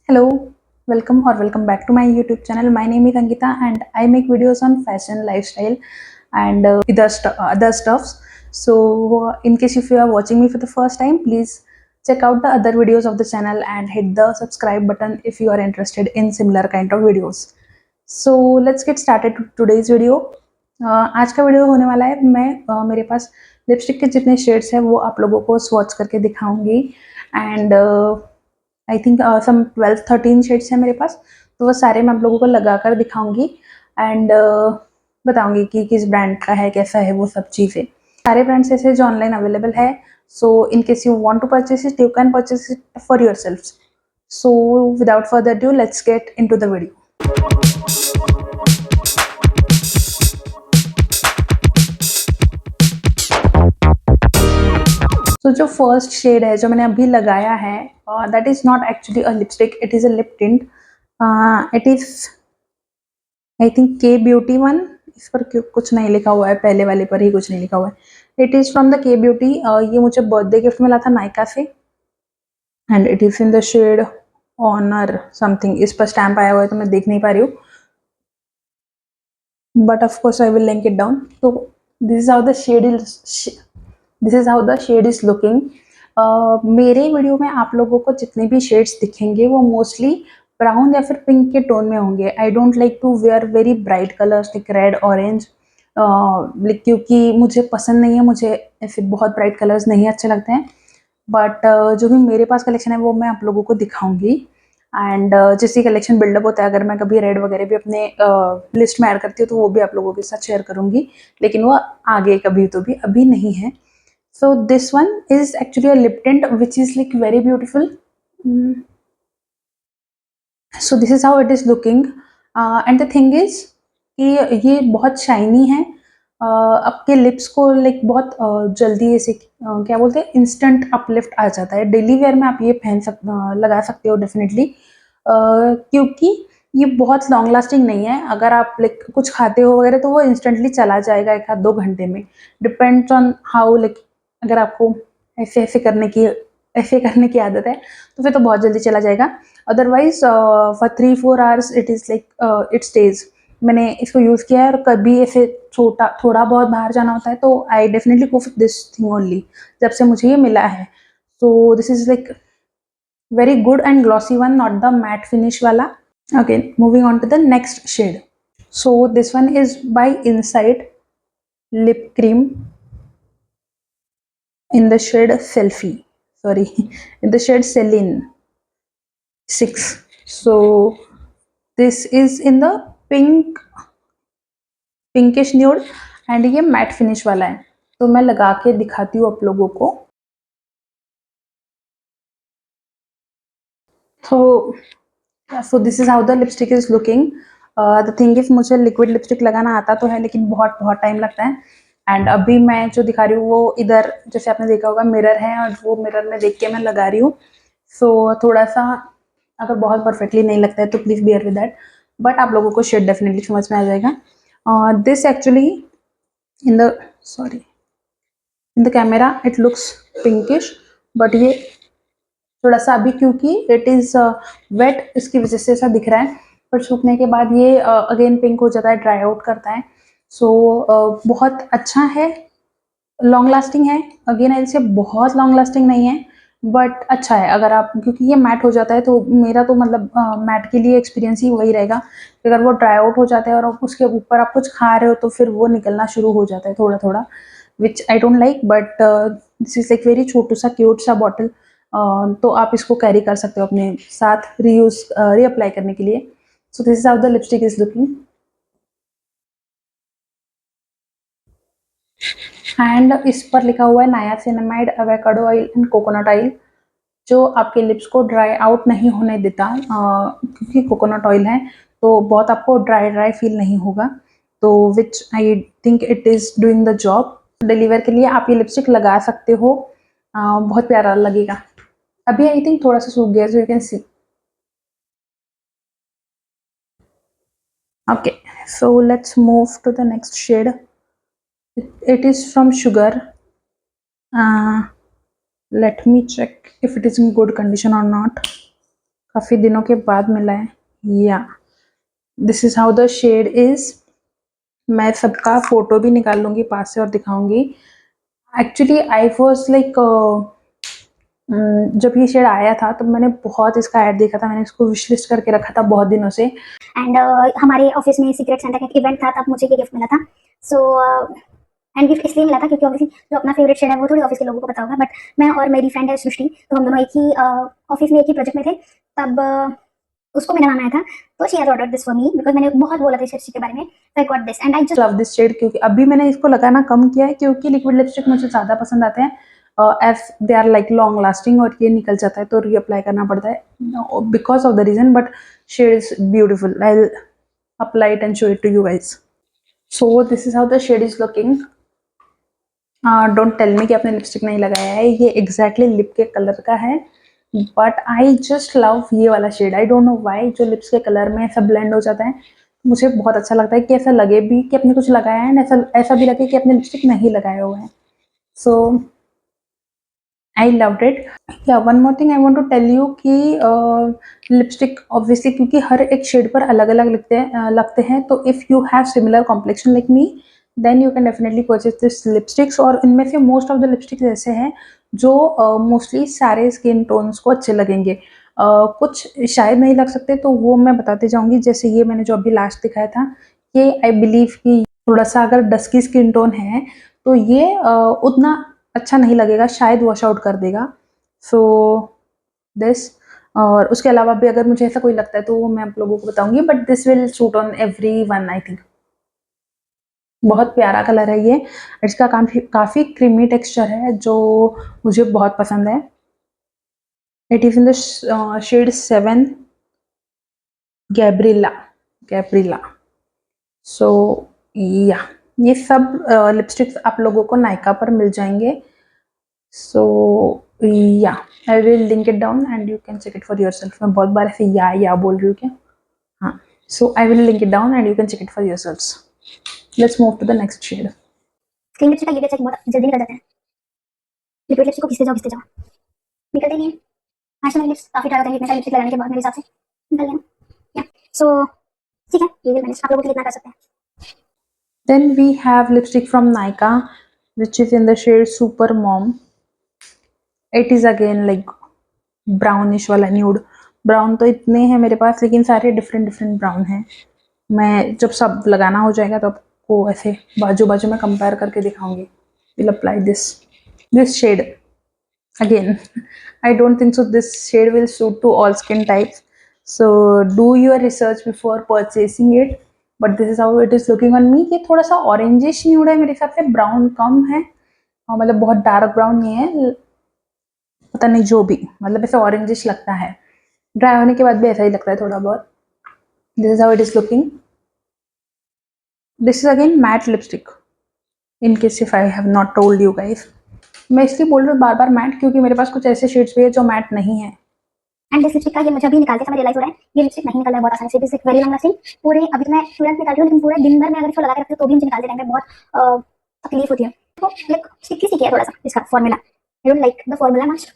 Hello, welcome back to my YouTube channel. My name is Ankita and I make videos on fashion, lifestyle, and other stuffs. In case if you are watching me for the first time, please check out the other videos of the channel and hit the subscribe button if you are interested in similar kind of videos. So let's get started to today's video. आज का video होने वाला है मेरे पास lipstick के जितने shades हैं वो आप लोगों को स्वॉच करके दिखाऊंगी and I think some 12-13 shades हैं मेरे पास, तो वो सारे मैं आप लोगों को लगा कर दिखाऊंगी एंड बताऊंगी कि किस ब्रांड का है, कैसा है, वो सब चीज़ें। सारे ब्रांड्स ऐसे जो ऑनलाइन अवेलेबल है, so in case you want to purchase it you can purchase it for yourself. So without further due let's get into the video. तो जो फर्स्ट शेड है जो मैंने अभी लगाया है, that is not actually a lipstick, it is a lip tint. It is I think के beauty one. इस पर कुछ नहीं लिखा हुआ है, पहले वाले पर ही कुछ नहीं लिखा हुआ है। It is from the K beauty. ये मुझे बर्थडे गिफ्ट मिला था नायका से and it is in the shade honour something. इस पर स्टैम्प आया हुआ है तो मैं देख नहीं पा रही हूँ, but of course I will link it down. तो this is how the shade is looking. मेरे वीडियो में आप लोगों को जितने भी शेड्स दिखेंगे वो मोस्टली ब्राउन या फिर पिंक के टोन में होंगे। I don't like to wear very bright colours like red orange, क्योंकि मुझे पसंद नहीं है, मुझे ऐसे बहुत ब्राइट कलर्स नहीं अच्छे लगते हैं। बट जो भी मेरे पास कलेक्शन है वो मैं आप लोगों को दिखाऊंगी एंड जैसे कलेक्शन बिल्डअप होता है, अगर मैं कभी रेड वगैरह भी अपने लिस्ट में ऐड करती हूँ तो वो भी आप लोगों के साथ शेयर करूंगी, लेकिन वो आगे कभी तो भी, अभी नहीं है। So this one is actually a lip tint which is like very beautiful. So this is how it is looking. And the thing is कि ये बहुत शाइनी है। आपके लिप्स को लाइक बहुत जल्दी ऐसे क्या बोलते हैं, इंस्टेंट अपलिफ्ट आ जाता है। डेली वेयर में आप ये लगा सकते हो डेफिनेटली, क्योंकि ये बहुत लॉन्ग लास्टिंग नहीं है। अगर आप लाइक कुछ खाते हो वगैरह तो वो इंस्टेंटली चला जाएगा 1-2 घंटे में, डिपेंड्स ऑन हाउ लाइक। अगर आपको ऐसे करने की आदत है तो फिर तो बहुत जल्दी चला जाएगा। Otherwise for 3-4 hours it is like it stage. मैंने इसको यूज़ किया है और कभी ऐसे थोड़ा बहुत बाहर जाना होता है तो I definitely go for this thing only, जब से मुझे ये मिला है। So this is like very good and glossy one, not the matte finish वाला। Again moving on to the next shade. So this one is by Insight lip cream in the shade selfie, sorry, in the shade Celine 6. So this is in the pinkish nude and ये mat finish वाला है, तो मैं लगा के दिखाती हूँ आप लोगों को। So this is how the lipstick is looking. The thing is मुझे लिक्विड लिपस्टिक लगाना आता तो है लेकिन बहुत बहुत टाइम लगता है। एंड अभी मैं जो दिखा रही हूँ वो इधर जैसे आपने देखा होगा मिरर है और वो मिरर में देख के मैं लगा रही हूँ। सो थोड़ा सा अगर बहुत परफेक्टली नहीं लगता है तो please bear with that, but आप लोगों को शेड डेफिनेटली समझ में आ जाएगा। This actually in the sorry in the camera it looks pinkish, but ये थोड़ा सा अभी क्योंकि इट इज़ वेट इसकी वजह से ऐसा दिख रहा है, पर सूखने के बाद ये अगेन पिंक हो जाता है, ड्राई आउट करता है। सो बहुत अच्छा है, लॉन्ग लास्टिंग है। अगेन ऐसे बहुत लॉन्ग लास्टिंग नहीं है बट अच्छा है। अगर आप, क्योंकि ये मैट हो जाता है तो मेरा तो मतलब मैट के लिए एक्सपीरियंस ही वही रहेगा, अगर वो ड्राई आउट हो जाता है और उसके ऊपर आप कुछ खा रहे हो तो फिर वो निकलना शुरू हो जाता है थोड़ा थोड़ा, which I don't like. But this is like very छोटू सा क्यूट सा बॉटल, तो आप इसको कैरी कर सकते हो अपने साथ रीअप्लाई करने के लिए। सो this is how the lipstick is looking and इस पर लिखा हुआ है niacinamide, avocado oil and coconut oil, जो आपके लिप्स को ड्राई आउट नहीं होने देता, क्योंकि कोकोनट ऑयल है तो बहुत आपको ड्राई ड्राई फील नहीं होगा, तो which I think it is doing the job. Deliver के लिए आप ये लिपस्टिक लगा सकते हो, बहुत प्यारा लगेगा। अभी आई थिंक थोड़ा सा सूख गया, so you can see. Okay, so let's move to the next shade. It is from Sugar. Let me check if it is in good condition or not. काफ़ी दिनों के बाद मिला है। Yeah this is how the shade is. मैं सबका photo भी निकाल लूँगी पास से और दिखाऊँगी। एक्चुअली आई वाज़ लाइक जब ये शेड आया था तब मैंने बहुत इसका ऐड देखा था, मैंने इसको विश लिस्ट करके रखा था बहुत दिनों से। एंड हमारे ऑफिस में सीक्रेट सेंटा का इवेंट था, तब मुझे ये गिफ्ट मिला था। सो एंड गिफ्ट इसलिए मिला था क्योंकि ऑब्वियसली जो अपना फेवरेट शेड है वो थोड़ी ऑफिस के लोगों को पता होगा, बट मैं और मेरी फ्रेंड है सृष्टि, तो हम दोनों एक ही ऑफिस में एक ही प्रोजेक्ट में थे। तब उसको मेरा नाम आया था, तो she has ordered this for me because मैंने बहुत बोला था इस लिपस्टिक के बारे में, so I got this and I just love this shade, क्योंकि अभी मैंने इसको लगाना कम किया है क्योंकि लिक्विड लिपस्टिक मुझे ज़्यादा पसंद आते हैं as they are like long lasting, और ये निकल जाता है तो रीअप्लाई करना पड़ता है because of the reason, but shade is beautiful. I will apply it and show it to you guys. So this is how the shade is looking. Don't tell me कि आपने लिपस्टिक नहीं लगाया है, ये exactly lip के colour का है, but I just love ये वाला shade. I don't know why, जो लिप्स के कलर में ऐसा ब्लेंड हो जाता है मुझे बहुत अच्छा लगता है कि ऐसा लगे भी कि अपने कुछ लगाया है, ऐसा ऐसा भी लगे कि अपने लिपस्टिक नहीं लगाया हुआ है। So I loved it. Yeah one more thing I want to tell you कि लिपस्टिक ऑब्वियसली क्योंकि हर एक शेड पर अलग अलग लगते हैं, तो if you have similar complexion like me then you can definitely purchase this lipsticks. और इनमें से मोस्ट ऑफ द लिपस्टिक्स ऐसे हैं जो मोस्टली सारे स्किन टोन्स को अच्छे लगेंगे। कुछ शायद नहीं लग सकते, तो वो मैं बताते जाऊंगी। जैसे ये मैंने जो अभी लास्ट दिखाया था, ये आई बिलीव कि थोड़ा सा अगर डस्की स्किन टोन है तो ये उतना अच्छा नहीं लगेगा, शायद वॉश आउट कर देगा। सो दिस, और उसके अलावा भी अगर मुझे ऐसा कोई लगता है तो वो मैं आप लोगों को बताऊंगी, but this will suit on every one I think. बहुत प्यारा कलर है ये, इसका काफ़ी क्रीमी टेक्सचर है जो मुझे बहुत पसंद है। It is in the shade 7 Gabriela Gabriela. So yeah ये सब लिपस्टिक्स आप लोगों को नायका पर मिल जाएंगे। So yeah I will link it down and you can check it for yourself. मैं बहुत बार ऐसे या बोल रही हूँ क्या? हाँ, so I will link it down and you can check it for yourselves. Let's move to the next shade. Skin lipstick का ये भी अच्छा है कि बहुत जल्दी निकल जाता है। लिक्विड लिपस्टिक को घिसते जाओ निकलते नहीं है। आज तो मेरे लिप्स काफी ड्राई होते हैं, इतने सारे लिपस्टिक लगाने के बाद मेरे हिसाब से निकल गया। सो ठीक है, ये विल मैनेज, आप लोगों के लिए इतना कर सकते हैं। Then we have lipstick from Nykaa which is in the shade Super Mom. It is again like brownish वाला nude. ब्राउन तो इतने हैं मेरे पास, लेकिन सारे डिफरेंट डिफरेंट ब्राउन हैं। मैं जब सब लगाना हो जाएगा तो आपको ऐसे बाजू बाजू में कंपेयर करके दिखाऊंगी। Will apply this shade again. I don't think so this shade will suit to all skin types, so do your research before purchasing it, but this is how it is looking on me. ये थोड़ा सा orangish nude है मेरे हिसाब से, brown कम है और मतलब बहुत डार्क ब्राउन नहीं है, पता नहीं जो भी, मतलब ऐसे ऑरेंजिश लगता है, ड्राई होने के बाद भी ऐसा ही लगता है थोड़ा बहुत। This is how it is looking. This is again matte lipstick, in case if I have not told you guys. मैं इसलिए बोल रही हूँ बार बार मैट क्योंकि मेरे पास कुछ ऐसे शेड्स भी है जो मैट नहीं है। एंड दिस लिपस्टिक का ये मुझे अभी निकालते समय रियलाइज हो रहा है, ये लिपस्टिक नहीं निकल रहा है बहुत आसानी से। This is very long lasting. पूरे अभी तो मैं तुरंत निकाल रही हूँ, लेकिन पूरे दिन भर में अगर इसको लगा के रखती हूँ तो भी मुझे निकालते टाइम में बहुत तकलीफ होती है। तो लाइक स्टिकी सी है थोड़ा सा इसका formula. I don't like the formula much,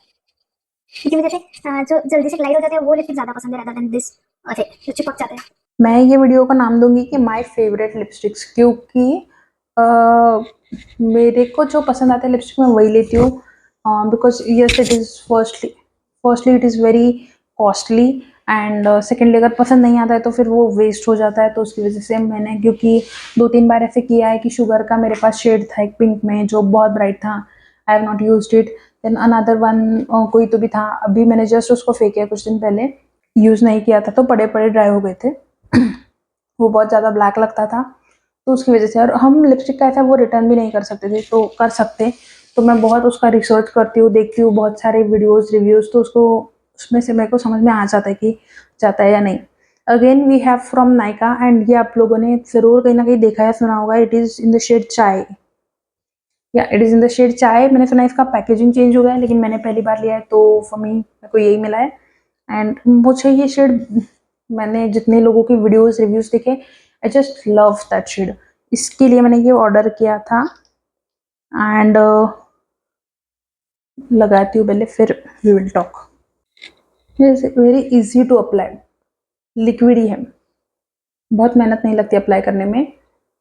इसी वजह से जो जल्दी से ग्लाइड हो जाते हैं वो लिपस्टिक ज्यादा पसंद है rather than दिस जो चिपक जाते हैं। मैं ये वीडियो का नाम दूंगी कि माय फेवरेट लिपस्टिक्स, क्योंकि मेरे को जो पसंद आता है लिपस्टिक मैं वही लेती हूँ, because yes it is firstly it is very costly, and secondly अगर पसंद नहीं आता है तो फिर वो वेस्ट हो जाता है। तो उसकी वजह से मैंने, क्योंकि 2-3 बार ऐसे किया है कि शुगर का मेरे पास शेड था एक पिंक में जो बहुत ब्राइट था, I have not used it. Then another one कोई तो भी था, अभी मैंने जस्ट उसको फेंका कुछ दिन पहले, यूज़ नहीं किया था तो पड़े पड़े ड्राई हो गए थे। वो बहुत ज़्यादा ब्लैक लगता था तो उसकी वजह से, और हम लिपस्टिक का ऐसा वो रिटर्न भी नहीं कर सकते थे, तो कर सकते, तो मैं बहुत उसका रिसर्च करती हूँ, देखती हूँ बहुत सारे वीडियोस रिव्यूज़, तो उसको उसमें से मेरे को समझ में आ जाता है कि जाता है या नहीं। Again we have from Nykaa, and ये आप लोगों ने ज़रूर कहीं ना कहीं देखा है सुना होगा, it is in the shade chai. Yeah it is in the shade chai. मैंने सुना है इसका पैकेजिंग चेंज हो गया है, लेकिन मैंने पहली बार लिया है तो फॉर मी मेरे को यही मिला है। एंड मुझे ये शेड, मैंने जितने लोगों की वीडियोस रिव्यूज़ देखे, I just love that shade, इसके लिए मैंने ये ऑर्डर किया था। एंड लगाती हूँ पहले, फिर we will talk. It's very easy to apply, liquid ही है, बहुत मेहनत नहीं लगती अप्लाई करने में।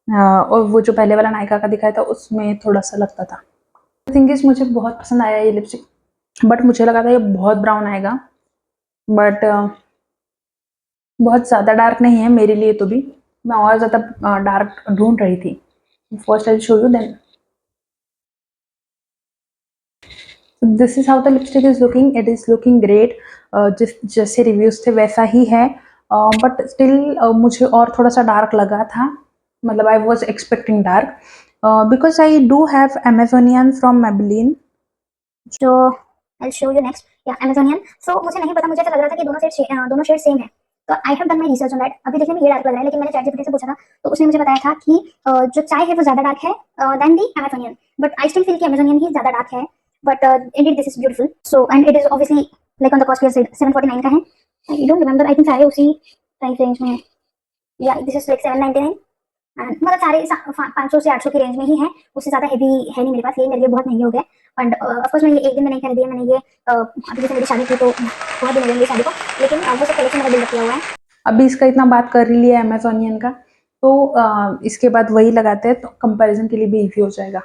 और वो जो पहले वाला नायका का दिखाया था उसमें थोड़ा सा लगता था। थिंग इज मुझे बहुत पसंद आया ये लिपस्टिक, बट मुझे लगा था ये बहुत ब्राउन आएगा, बट बहुत ज़्यादा डार्क नहीं है मेरे लिए। तो भी मैं और ज़्यादा डार्क ढूंढ रही थी। First I show you, then this is how the lipstick is looking. It is looking great. जिस जैसे रिव्यूज थे वैसा ही है, बट स्टिल मुझे और थोड़ा सा डार्क लगा था। मतलब I was expecting dark, because I do have Amazonian from Maybelline. जो आई शो यू नेक्स्ट या अमेजोनियन। सो मुझे नहीं पता, मुझे ऐसा लग रहा था कि दोनों शेड सेम है। तो I have done my research on that. अभी देखने में ये डार्क लग रहा है, लेकिन मैंने चैटजीपीटी से पूछा था तो उसने मुझे बताया था कि जो चाय है वो ज्यादा डार्क है then the Amazonian, but I still feel कि अमेजोनियन ही ज्यादा डार्क है। But indeed this is beautiful. So and it is obviously like on the costlier side, 749 का है। I don't remember, I think सारे उसी प्राइस रेंज में है। Yeah this is like 799। मतलब सारे 500 से 800 की रेंज में ही है, उससे ज्यादा हेवी है नहीं मेरे पास। ये मेरे लिए बहुत महंगे हो गए। एंड ऑफकोर्स मैं ये एक दिन में नहीं खरीदी है, मैंने ये अभी जैसे मेरी शादी थी तो बहुत दिन हो गए मेरी शादी को, लेकिन वो सब कलेक्शन मेरा बिल्डअप किया हुआ है। अभी इसका इतना बात कर ही लिया अमेजोनियन का, तो इसके बाद वही लगाते हैं तो कंपैरिजन के लिए भी इजी हो जाएगा।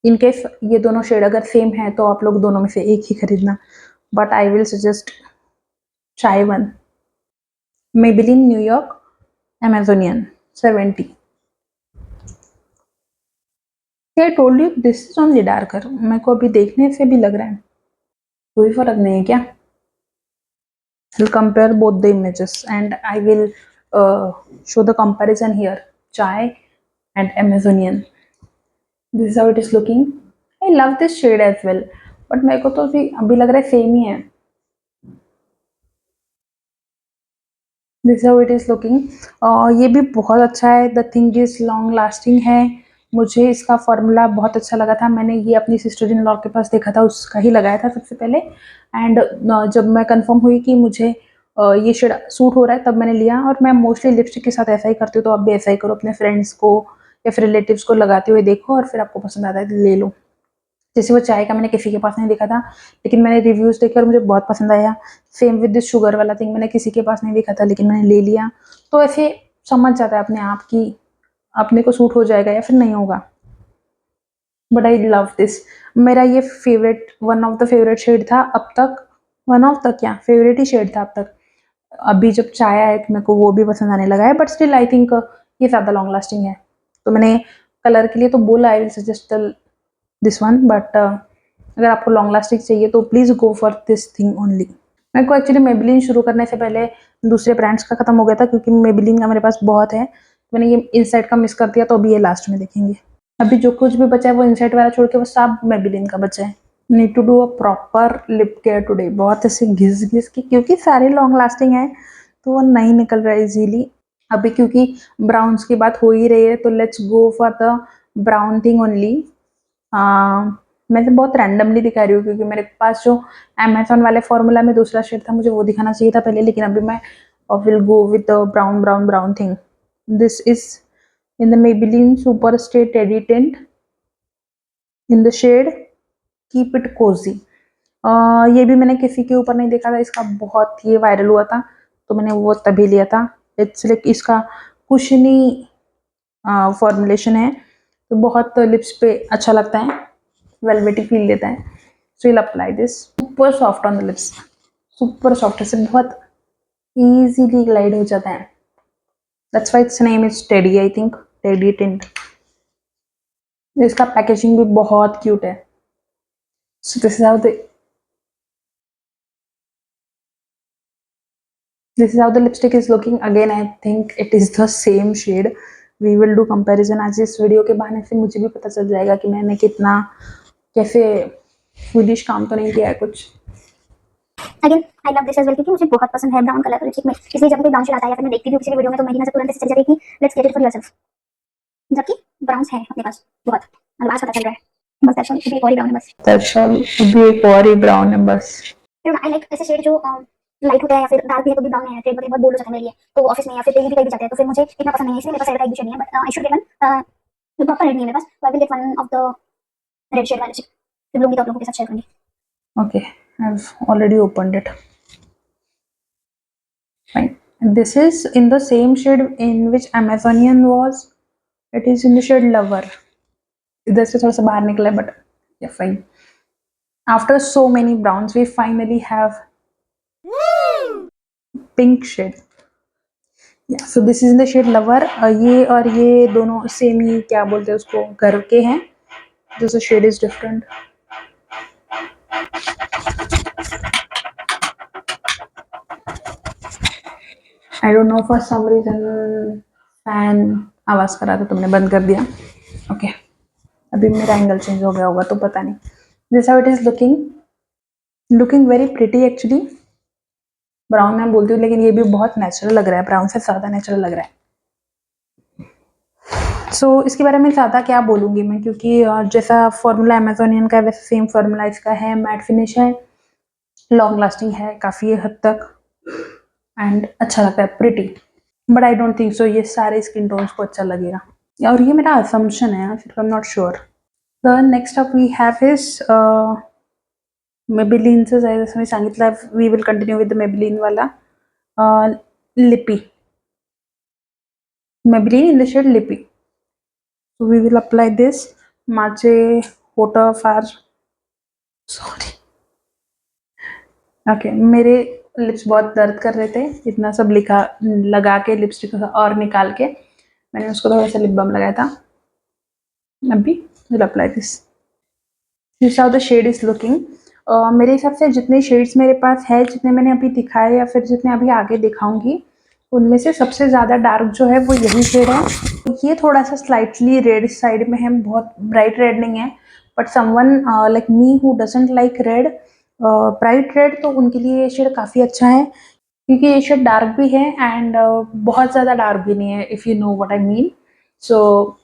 इन केस ये दोनों शेड अगर सेम है तो आप लोग दोनों में से एक ही खरीदना, बट आई विल सजेस्ट चाय one, Maybelline New York Amazonian 70। I told you this is only darker. मेरे को अभी देखने से भी लग रहा है कोई फर्क नहीं है क्या। I'll compare both the images and I will show the comparison here, chai and Amazonian. This is how it is looking. I love this shade as well, but मेरे को तो अभी लग रहा है सेम ही है। This is how it is looking. ये भी बहुत अच्छा है। The thing is long lasting है। मुझे इसका फॉर्मूला बहुत अच्छा लगा था। मैंने ये अपनी सिस्टर इन लॉ के पास देखा था, उसका ही लगाया था सबसे पहले। एंड जब मैं कंफर्म हुई कि मुझे ये शेड सूट हो रहा है तब मैंने लिया। और मैं मोस्टली लिपस्टिक के साथ ऐसा ही करती हूँ, तो आप भी ऐसा ही करो। अपने फ्रेंड्स को या फिर रिलेटिव्स को लगाते हुए देखो और फिर आपको पसंद आता है तो ले लो। जैसे वो चाय का मैंने किसी के पास नहीं देखा था, लेकिन मैंने रिव्यूज देखे और मुझे बहुत पसंद आया। सेम विद दिस शुगर वाला थिंग, मैंने किसी के पास नहीं देखा था लेकिन मैंने ले लिया। तो ऐसे समझ जाता है अपने आप की अपने को सूट हो जाएगा या फिर नहीं होगा। But I love this. मेरा ये favourite, one of the favourite shade था अब तक। वन ऑफ द क्या, फेवरेट ही शेड था अब तक। अभी जब चाय आया तो मेरे को वो भी पसंद आने लगा है, बट स्टिल आई थिंक ये ज़्यादा लॉन्ग लास्टिंग है। तो मैंने कलर के लिए तो बोला I will suggest this one, but अगर आपको लॉन्ग लास्टिंग चाहिए तो please go for this thing only. मेरे को एक्चुअली मेबेलिन शुरू करने से पहले दूसरे ब्रांड्स का खत्म हो गया था, क्योंकि मेबेलिन का मेरे पास बहुत है। मैंने ये इनसाइड का मिस कर दिया, तो अभी ये लास्ट में देखेंगे। अभी जो कुछ भी बचा है वो इनसाइड वाला छोड़ के वो सब मेबेलिन का बचा है। Need to do a proper lip care today. बहुत ऐसे घिस घिस के, क्योंकि सारे लॉन्ग लास्टिंग है तो वो नहीं निकल रहा है इजीली। अभी क्योंकि ब्राउन्स की बात हो ही रही है तो let's go for the brown thing only. मैं तो बहुत रैंडमली दिखा रही हूँ, क्योंकि मेरे पास जो अमेजोन वाले फॉर्मूला में दूसरा शेड था मुझे वो दिखाना चाहिए था पहले, लेकिन अभी मैं will go with the brown brown brown thing. This is in the Maybelline super stay teddy tint in the shade keep it cosy. ये भी मैंने किसी के ऊपर नहीं देखा था, इसका बहुत ये वायरल हुआ था तो मैंने वो तभी लिया था। इट्स लाइक इसका कुशनी फॉर्मुलेशन है तो बहुत लिप्स पे अच्छा लगता है, वेलवेटी फील देता है। So will apply this. Super soft on the lips, super soft से बहुत इजीली ग्लाइड हो जाता है। That's why it's name is teddy, I think teddy tint. इसका पैकेजिंग भी बहुत क्यूट है। So this is how the This is how the lipstick is looking. Again, I think it is the same shade. We will do comparison। आज इस video के बहाने से मुझे भी पता चल जाएगा कि मैंने कितना कैसे फुलिश काम तो नहीं किया है कुछ। Again I love this as well, क्योंकि मुझे बहुत पसंद है ब्राउन कलर लिपस्टिक में। इसलिए जब भी ब्राउन शेड आता है या फिर मैं देखती भी हूँ किसी वीडियो में तो मेरी नजर तुरंत चली जाती है कि let's get it for yourself. जबकि ब्राउन्स है अपने पास बहुत, मतलब आज पता चल रहा है। बस दैट्स ऑल, एक और ही ब्राउन है बस। That's all। अभी एक और ही ब्राउन है बस। आई लाइक ऐसे शेड जो लाइट होता है या फिर डार्क भी है तो भी ब्राउन है, शेड बहुत बोल्ड हो जाता है मेरे लिए। तो ऑफिस में या फिर कहीं भी जाते हैं तो फिर मुझे इतना पसंद नहीं है, इसलिए मेरे पास रेड का एक भी शेड नहीं है। But I should get one, जो प्रॉपर रेड नहीं है मेरे पास, तो I will get one of the red shade वाले, फिर लूंगी तो आप लोगों के साथ शेयर करूंगी। Okay, I've already opened it। Fine. This is in the same shade in which Amazonian was. It is in the shade Lover. इधर से थोड़ा सा बाहर निकला है, but yeah, fine. After so many browns, we finally have pink shade. Yeah, so this is in the shade Lover. ये और ये दोनों सेम ही क्या बोलते हैं उसको घर के हैं. Just the shade is different. I don't know, for some reason fan आवाज कर रहा था तो मैंने बंद कर दिया. ओके, अभी मेरा एंगल चेंज हो गया होगा तो पता नहीं. This how it is looking very pretty actually. Brown मैं बोलती हूँ लेकिन ये भी बहुत नेचुरल लग रहा है, ब्राउन से ज़्यादा नेचुरल लग रहा है. सो इसके बारे में ज़्यादा क्या बोलूँगी मैं, क्योंकि जैसा फॉर्मूला अमेजोनियन का है वैसे सेम फॉर्मूला इसका है. मैट फिनिश है, लॉन्ग लास्टिंग है काफ़ी हद तक, एंड अच्छा लगता है, pretty. But I don't think so ये सारे स्किन टोन्स को अच्छा लगेगा, और ये मेरा असम्पशन है, फिर I am not sure. The next up we have is मेबेलिनचं जसं मी सांगितलं, we will continue with the Maybelline वाला लिपी. मेबेलिन इन द शेड लिपी. So we will apply this. माझे होठ फार सॉरी ओके मेरे लिप्स बहुत दर्द कर रहे थे, इतना सब लगा के लिपस्टिक और निकाल के मैंने उसको थोड़ा सा लिप बाम लगाया था. अभी will apply this. This how the shade is looking. मेरे हिसाब से जितने शेड्स मेरे पास है, जितने मैंने अभी दिखाए या फिर जितने अभी आगे दिखाऊंगी, उनमें से सबसे ज़्यादा डार्क जो है वो यही शेड है. ये थोड़ा सा स्लाइटली रेड साइड में है, बहुत ब्राइट रेड नहीं है. But someone like me who doesn't like red, bright red, तो उनके लिए ये शेड काफ़ी अच्छा है, क्योंकि ये शेड डार्क भी है एंड बहुत ज़्यादा डार्क भी नहीं है, if you know what I mean. So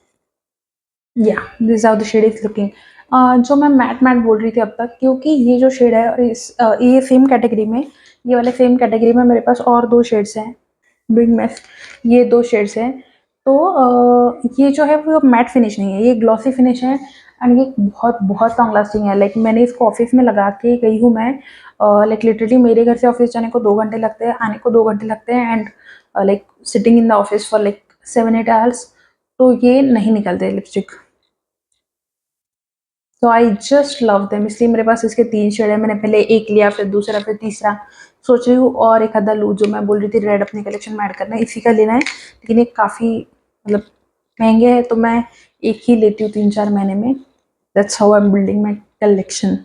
yeah this how the shade is looking. जो मैं मैट बोल रही थी अब तक, क्योंकि ये जो शेड है और ये सेम कैटेगरी में, ये वाले सेम कैटेगरी में मेरे पास और दो शेड्स हैं. बिग मैस, ये दो शेड्स हैं. तो ये जो है वो मैट फिनिश नहीं है, ये ग्लॉसी फिनिश है, एंड ये बहुत बहुत लॉन्ग लास्टिंग है. लाइक मैंने इसको ऑफिस में लगा के गई हूँ मैं. लाइक लिटरली मेरे घर से ऑफिस जाने को 2 घंटे लगते हैं, आने को 2 घंटे लगते हैं, and like sitting in the office for like 7-8 hours. तो ये नहीं निकलते लिपस्टिक. तो आई जस्ट लव देम. इसलिए मेरे पास इसके 3 शेड है. मैंने पहले एक लिया, फिर दूसरा, फिर तीसरा. सोच रही हूँ और एक आधा लूँ, जो मैं बोल रही थी रेड अपनी कलेक्शन में ऐड करना है, इसी का लेना है. लेकिन ये काफ़ी मतलब महंगे हैं, तो मैं एक ही लेती हूँ 3-4 महीने में. That's how I am building my collection.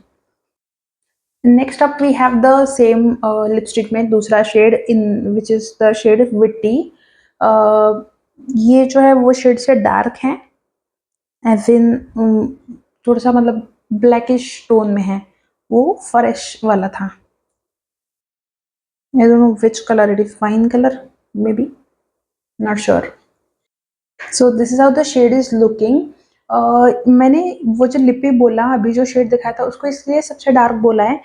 Next up we have the same lipstick में दूसरा shade, in which is the shade witty. ये जो है वो शेड से डार्क है, एज इन थोड़ा सा मतलब ब्लैकिश टोन में है. वो फरेश वाला था. I don't know which colour it is. Wine colour maybe, not sure. So this is how the shade is looking. मैंने वो जो लिपी बोला, अभी जो शेड दिखाया था, उसको इसलिए सबसे डार्क बोला है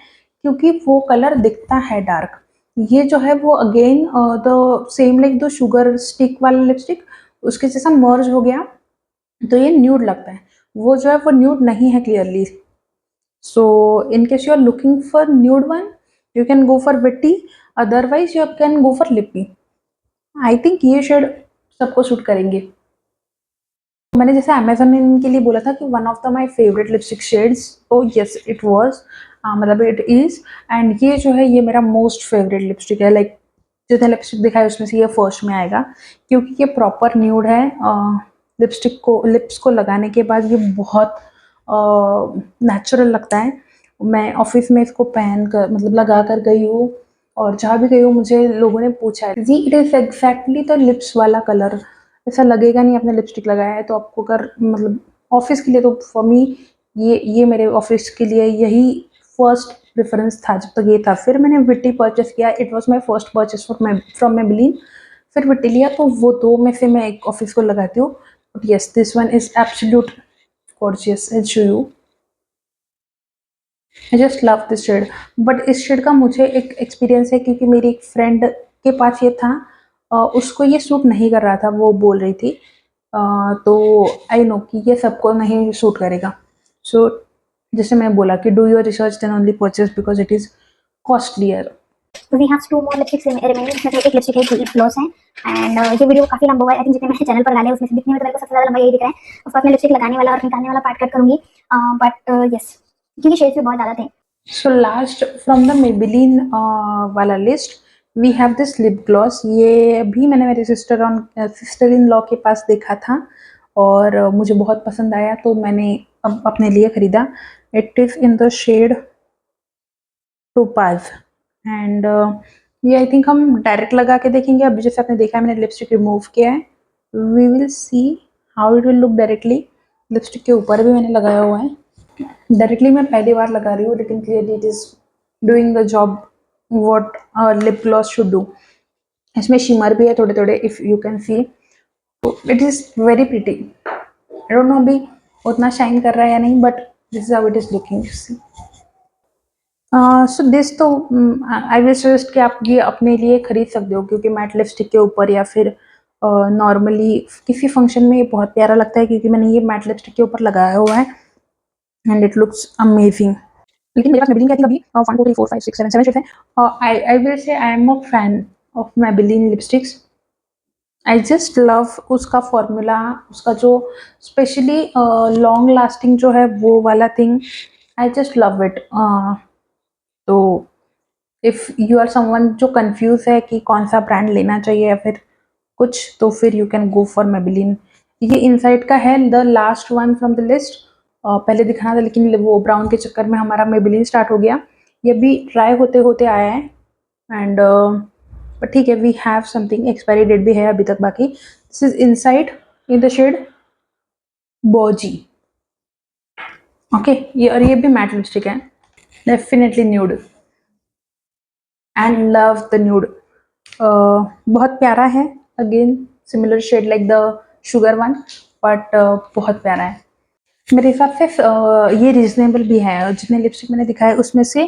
क्योंकि वो कलर दिखता है डार्क. ये जो है वो again the same like the sugar stick वाला लिपस्टिक, उसके जैसा मर्ज हो गया, तो ये न्यूड लगता है. वो जो है वो न्यूड नहीं है clearly. So in case you are looking for nude one, you can go for witty, otherwise you can go for lippy. I think ये शेड सबको सूट करेंगे. मैंने जैसे अमेजोन के लिए बोला था कि one of the my favourite lipstick shades, oh yes it was, मतलब इट इज़. एंड ये जो है ये मेरा मोस्ट फेवरेट लिपस्टिक है. लाइक जितने लिपस्टिक दिखाए उसमें से ये फर्स्ट में आएगा, क्योंकि ये प्रॉपर न्यूड है. लिपस्टिक को लिप्स को लगाने के बाद ये बहुत नेचुरल लगता है. मैं ऑफिस में इसको पहन कर मतलब लगा कर गई हूँ, और जहाँ भी गई हूँ मुझे लोगों ने पूछा है जी it is exactly the lips वाला कलर. ऐसा लगेगा नहीं आपने लिपस्टिक लगाया है. तो आपको अगर मतलब ऑफिस के लिए, तो फॉर मी ये मेरे ऑफिस के लिए यही फर्स्ट प्रेफरेंस था जब तक ये था. फिर मैंने विट्टी परचेस किया. It was my first purchase from Maybelline. फिर विट्टी लिया, तो वो दो में से मैं एक ऑफिस को लगाती हूँ. But yes, this one is absolute gorgeous. I show you. I just love this shade. But इस शेड का मुझे एक एक्सपीरियंस है, क्योंकि मेरी एक फ्रेंड के पास ये था. उसको ये सूट नहीं कर रहा था, वो बोल रही थी. तो आई नो कि ये सबको नहीं सूट करेगा. सो जैसे मैं बोला कि do your research then only purchase, because it is costlier. We have 2 more lipsticks remaining, इसमें से एक लिपस्टिक है, लिप ग्लॉस है। एंड ये वीडियो काफी लंबा हुआ है, आई थिंक जितने मैंने चैनल पर डाले उसमें से दिखने में तो मेरे को सबसे ज्यादा लंबा यही दिख रहा है। ऑफ कोर्स मैं लिपस्टिक लगाने वाला और निकालने वाला पार्ट कट करूंगी, बट यस, क्योंकि शेड्स भी बहुत ज्यादा थे। So last from the Maybelline वाला list we have this lip gloss. ये भी मैंने मेरे सिस्टर इन लॉ के पास देखा था और मुझे बहुत पसंद आया, तो मैंने अब अपने लिए खरीदा। It is in the shade topaz and ये आई थिंक हम डायरेक्ट लगा के देखेंगे। अभी जैसे आपने देखा है मैंने लिपस्टिक रिमूव किया है, we will see how it will look directly. Lipstick के ऊपर भी मैंने लगाया हुआ है। डायरेक्टली मैं पहली बार लगा रही हूँ, लेकिन clearly it is doing the job what lip gloss should do. इसमें शिमर भी है थोड़े थोड़े, if you can C, it is very pretty. I don't no अभी उतना शाइन कर रहा है या नहीं, but this is how it is looking. So this तो आई विल सजेस्ट कि आप ये अपने लिए खरीद सकते हो, क्योंकि मैट लिपस्टिक के ऊपर या फिर नॉर्मली किसी फंक्शन में ये बहुत प्यारा लगता है, क्योंकि मैंने ये मैट लिपस्टिक के ऊपर लगाया हुआ है एंड इट लुक्स अमेजिंग। लेकिन मेरे पास मेबेलिन की अभी 1 2 3 4 5 6 7 7 शेड्स हैं। I will say I am a fan of Maybelline lipsticks. I just love उसका फॉर्मूला, उसका जो स्पेशली लॉन्ग लास्टिंग जो है वो वाला thing, I just love it. तो इफ़ यू आर समवन जो कंफ्यूज है कि कौन सा ब्रांड लेना चाहिए या फिर कुछ, तो फिर you can go for Maybelline. ये इनसाइड का है, the last one from the list. पहले दिखाना था लेकिन वो ब्राउन के चक्कर में हमारा मेबेलिन स्टार्ट हो गया। ये भी ट्राई होते होते आया है एंड बट ठीक है, we have something, expiry date भी है अभी तक बाकी। This is Insight in the shade boozy. Okay, ये और ये भी मैट लिपस्टिक है, definitely nude and love the nude. बहुत प्यारा है, again similar shade like the Sugar one, but बहुत प्यारा है मेरे हिसाब से। ये रीजनेबल भी है, जितने लिपस्टिक मैंने दिखाया उसमें से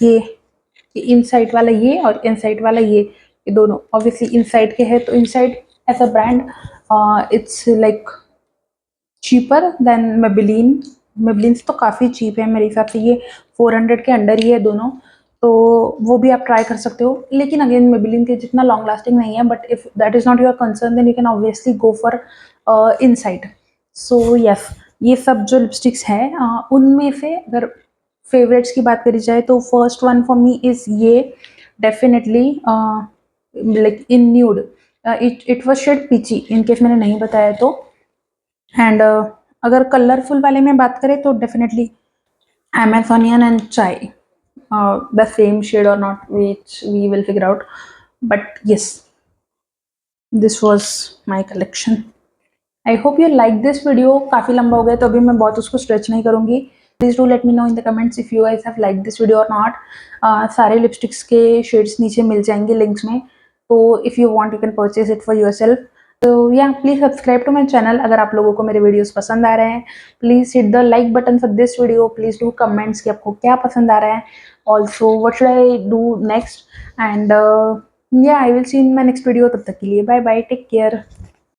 ये इनसाइड वाला ये और इनसाइड वाला ये दोनों ऑब्वियसली इनसाइड के हैं, तो Insight as a brand it's like cheaper than Maybelline. Maybelline से तो काफ़ी चीप है मेरे हिसाब से, ये 400 के अंडर ही है दोनों, तो वो भी आप ट्राई कर सकते हो। लेकिन अगेन मेबेलिन के जितना लॉन्ग लास्टिंग नहीं है, but if that is not your concern then you can obviously go for Insight. So yes, ये सब जो लिपस्टिक्स हैं उनमें से अगर फेवरेट्स की बात करी जाए तो first one for me is ये, definitely like in nude. It was shade peachy, in case मैंने नहीं बताया तो। एंड अगर कलरफुल वाले में बात करें तो definitely Amazonian and Chai, the same shade or not, which we will figure out. But yes, this was my collection. I hope you like this video. काफ़ी लंबा हो गया तो अभी मैं बहुत उसको स्ट्रेच नहीं करूँगी। Please do let me know in the comments if you guys have like this video और नॉट। सारे लिपस्टिक्स के शेड्स नीचे मिल जाएंगे लिंक्स में, तो if you want you can purchase it for yourself. तो या please subscribe to my channel अगर आप लोगों को मेरे वीडियोस पसंद आ रहे हैं। Please hit the like button for this video. Please do comments कि आपको क्या पसंद आ रहा है, also what should I do next. And yeah I will see in my next video. तब तक के लिए बाय बाय, टेक केयर।